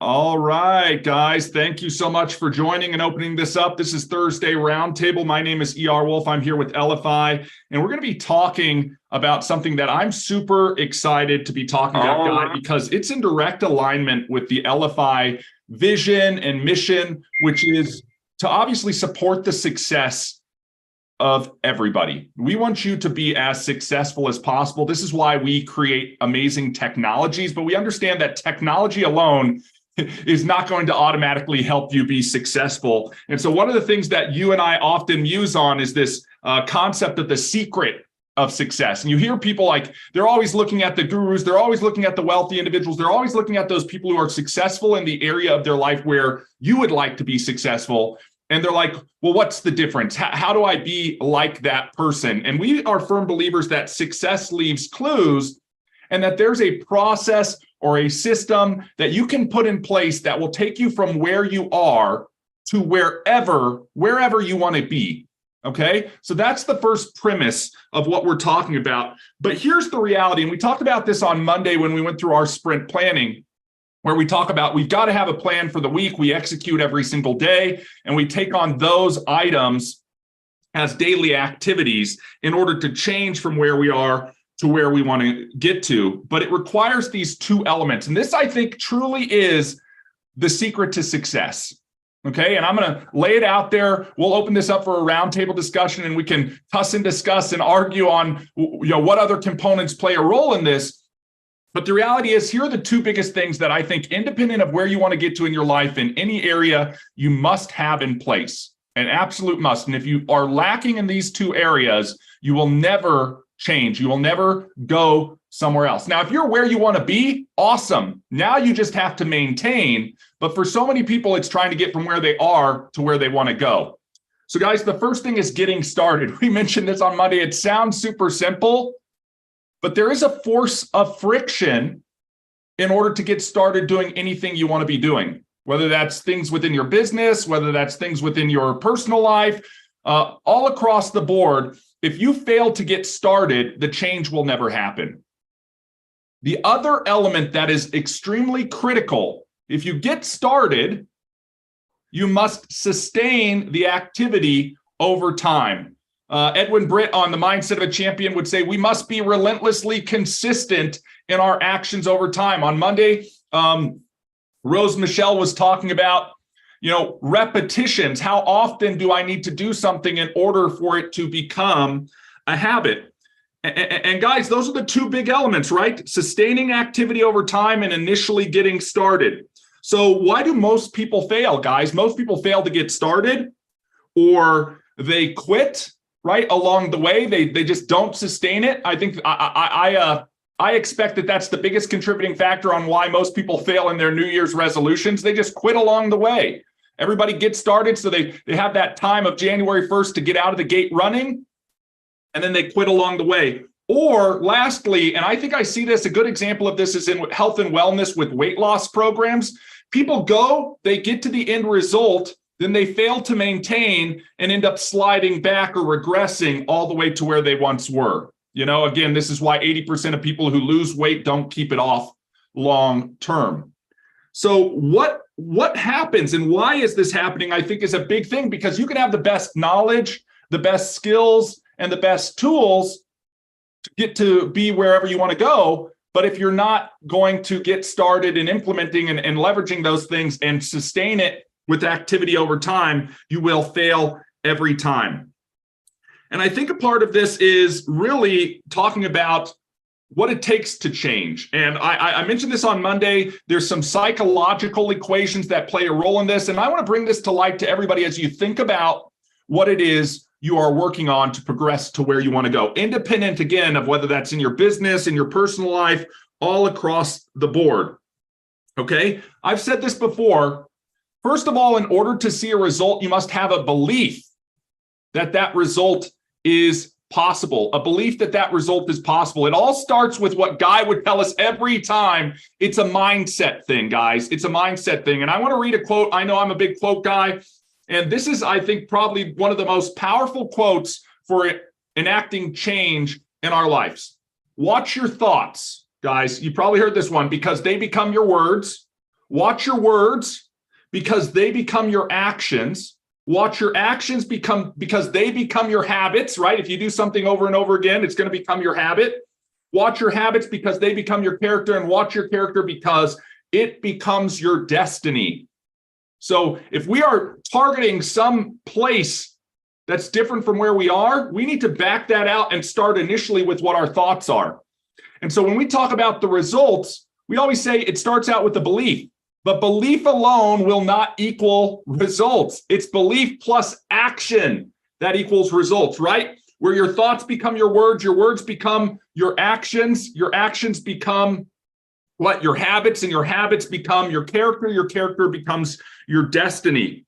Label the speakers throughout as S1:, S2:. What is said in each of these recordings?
S1: All right, guys. Thank you so much for joining and opening this up. This is Thursday Roundtable. My name is E.R. Wolf. I'm here with Elify, and we're going to be talking about something that I'm super excited to be talking about, guys, because it's in direct alignment with the Elify vision and mission, which is to obviously support the success of everybody. We want you to be as successful as possible. This is why we create amazing technologies, but we understand that technology alone is not going to automatically help you be successful. And so one of the things that you and I often muse on is this concept of the secret of success. And you hear people like, they're always looking at the gurus, they're always looking at the wealthy individuals, they're always looking at those people who are successful in the area of their life where you would like to be successful. And they're like, well, what's the difference? How do I be like that person? And we are firm believers that success leaves clues and that there's a process or a system that you can put in place that will take you from where you are to wherever you want to be. Okay, so that's the first premise of what we're talking about. But here's the reality, and we talked about this on Monday when we went through our sprint planning, where we talk about we've got to have a plan for the week. We execute every single day, and we take on those items as daily activities in order to change from where we are to where we want to get to. But it requires these two elements. And this, I think, truly is the secret to success. Okay, and I'm going to lay it out there. We'll open this up for a roundtable discussion, and we can cuss and discuss and argue on what other components play a role in this. But the reality is, here are the two biggest things that I think, independent of where you want to get to in your life, in any area, you must have in place, an absolute must. And if you are lacking in these two areas, you will never change. You will never go somewhere else. Now, if you're where you want to be, awesome. Now you just have to maintain. But for so many people, it's trying to get from where they are to where they want to go. So guys, the first thing is getting started. We mentioned this on Monday. It sounds super simple, but there is a force of friction in order to get started doing anything you want to be doing, whether that's things within your business, whether that's things within your personal life, all across the board. If you fail to get started, the change will never happen. The other element that is extremely critical, if you get started, you must sustain the activity over time. Edwin Britt on The Mindset of a Champion would say, we must be relentlessly consistent in our actions over time. On Monday, Rose Michelle was talking about, repetitions. How often do I need to do something in order for it to become a habit? And guys, those are the two big elements, right? Sustaining activity over time and initially getting started. So why do most people fail, guys? Most people fail to get started, or they quit right along the way. They just don't sustain it. I think I expect that that's the biggest contributing factor on why most people fail in their New Year's resolutions. They just quit along the way. Everybody gets started, so they have that time of January 1st to get out of the gate running, and then they quit along the way. Or lastly, and I think I see this, a good example of this is in health and wellness with weight loss programs. People go, they get to the end result, then they fail to maintain and end up sliding back or regressing all the way to where they once were. Again, this is why 80% of people who lose weight don't keep it off long term. So what happens and why is this happening, I think, is a big thing, because you can have the best knowledge, the best skills, and the best tools to get to be wherever you want to go. But if you're not going to get started in implementing and leveraging those things and sustain it with activity over time, you will fail every time. And I think a part of this is really talking about what it takes to change. And I mentioned this on Monday. There's some psychological equations that play a role in this. And I want to bring this to light to everybody as you think about what it is you are working on to progress to where you want to go. Independent, again, of whether that's in your business, in your personal life, all across the board. Okay? I've said this before. First of all, in order to see a result, you must have a belief that that result is possible, a belief that that result is possible. It all starts with what Guy would tell us every time. It's a mindset thing, guys. It's a mindset thing. And I want to read a quote. I know I'm a big quote guy. And this is, I think, probably one of the most powerful quotes for enacting change in our lives. Watch your thoughts, guys. You probably heard this one, because they become your words. Watch your words because they become your actions. Watch your actions because they become your habits, right? If you do something over and over again, it's going to become your habit. Watch your habits because they become your character, and watch your character because it becomes your destiny. So if we are targeting some place that's different from where we are, we need to back that out and start initially with what our thoughts are. And so when we talk about the results, we always say it starts out with the belief, but belief alone will not equal results. It's belief plus action that equals results, right? Where your thoughts become your words become your actions become what? Your habits, and your habits become your character becomes your destiny.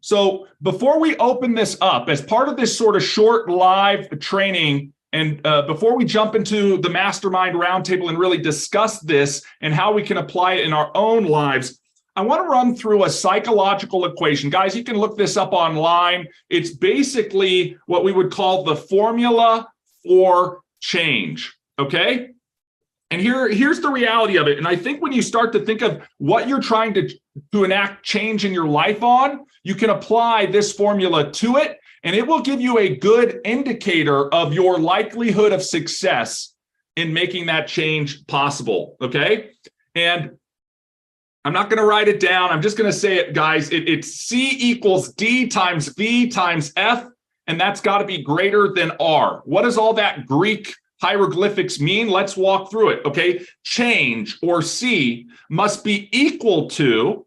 S1: So before we open this up, as part of this sort of short live training, and before we jump into the Mastermind Roundtable and really discuss this and how we can apply it in our own lives, I want to run through a psychological equation. Guys, you can look this up online. It's basically what we would call the formula for change, okay? And here's the reality of it. And I think when you start to think of what you're trying to enact change in your life on, you can apply this formula to it, and it will give you a good indicator of your likelihood of success in making that change possible, okay? And I'm not going to write it down. I'm just going to say it, guys. It's C equals D times V times F, and that's got to be greater than R. What does all that Greek hieroglyphics mean? Let's walk through it, okay? Change, or C, must be equal to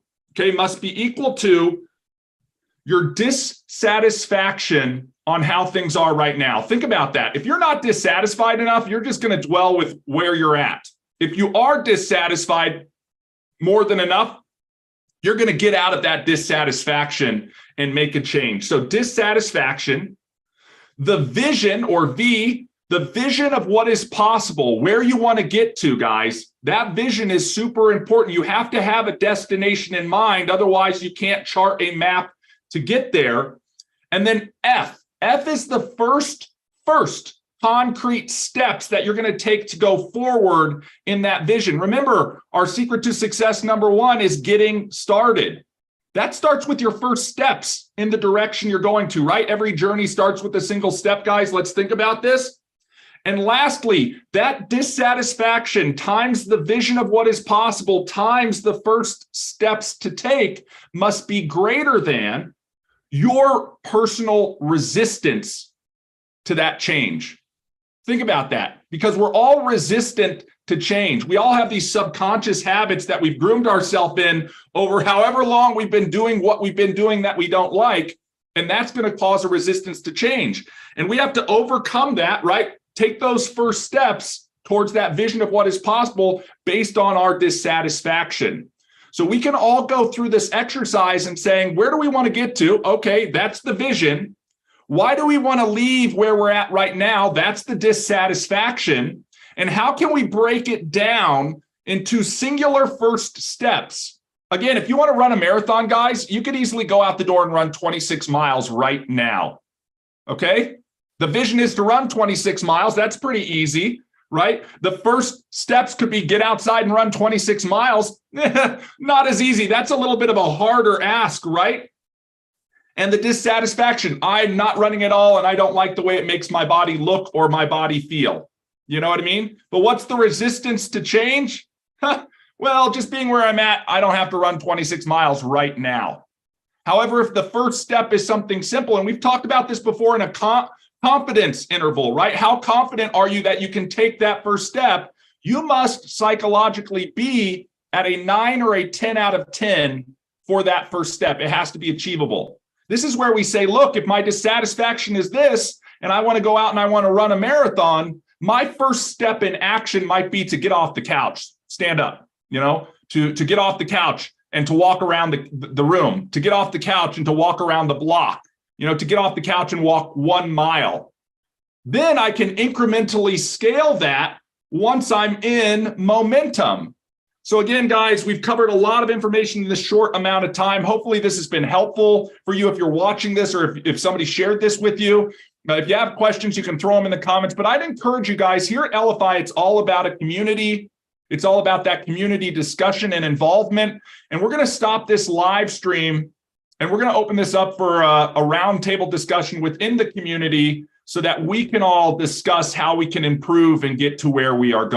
S1: your dissatisfaction on how things are right now. Think about that. If you're not dissatisfied enough, you're just going to dwell with where you're at. If you are dissatisfied more than enough, you're going to get out of that dissatisfaction and make a change. So dissatisfaction, the vision, or V, the vision of what is possible, where you want to get to, guys, that vision is super important. You have to have a destination in mind. Otherwise, you can't chart a map to get there. And then F is the first concrete steps that you're going to take to go forward in that vision. Remember, our secret to success number one is getting started. That starts with your first steps in the direction you're going to, right? Every journey starts with a single step, guys. Let's think about this. And lastly, that dissatisfaction times the vision of what is possible times the first steps to take must be greater than your personal resistance to that change. Think about that, because we're all resistant to change. We all have these subconscious habits that we've groomed ourselves in over however long we've been doing what we've been doing that we don't like, and that's going to cause a resistance to change. And we have to overcome that, right? Take those first steps towards that vision of what is possible based on our dissatisfaction. So we can all go through this exercise and saying, where do we want to get to? Okay, that's the vision. Why do we want to leave where we're at right now? That's the dissatisfaction. And how can we break it down into singular first steps? Again, if you want to run a marathon, guys, you could easily go out the door and run 26 miles right now. Okay? The vision is to run 26 miles. That's pretty easy, right? The first steps could be get outside and run 26 miles. Not as easy. That's a little bit of a harder ask, right? And the dissatisfaction, I'm not running at all, and I don't like the way it makes my body look or my body feel. You know what I mean? But what's the resistance to change? Well, just being where I'm at, I don't have to run 26 miles right now. However, if the first step is something simple, and we've talked about this before in a confidence interval, right? How confident are you that you can take that first step? You must psychologically be at a 9 or a 10 out of 10 for that first step. It has to be achievable. This is where we say, look, if my dissatisfaction is this, and I want to go out and I want to run a marathon, my first step in action might be to get off the couch, stand up, to get off the couch and to walk around the room, to get off the couch and to walk around the block, to get off the couch and walk 1 mile. Then I can incrementally scale that once I'm in momentum. So again, guys, we've covered a lot of information in this short amount of time. Hopefully this has been helpful for you if you're watching this or if somebody shared this with you. If you have questions, you can throw them in the comments. But I'd encourage you guys, here at Elify, it's all about a community. It's all about that community discussion and involvement. And we're going to stop this live stream and we're going to open this up for a roundtable discussion within the community so that we can all discuss how we can improve and get to where we are going.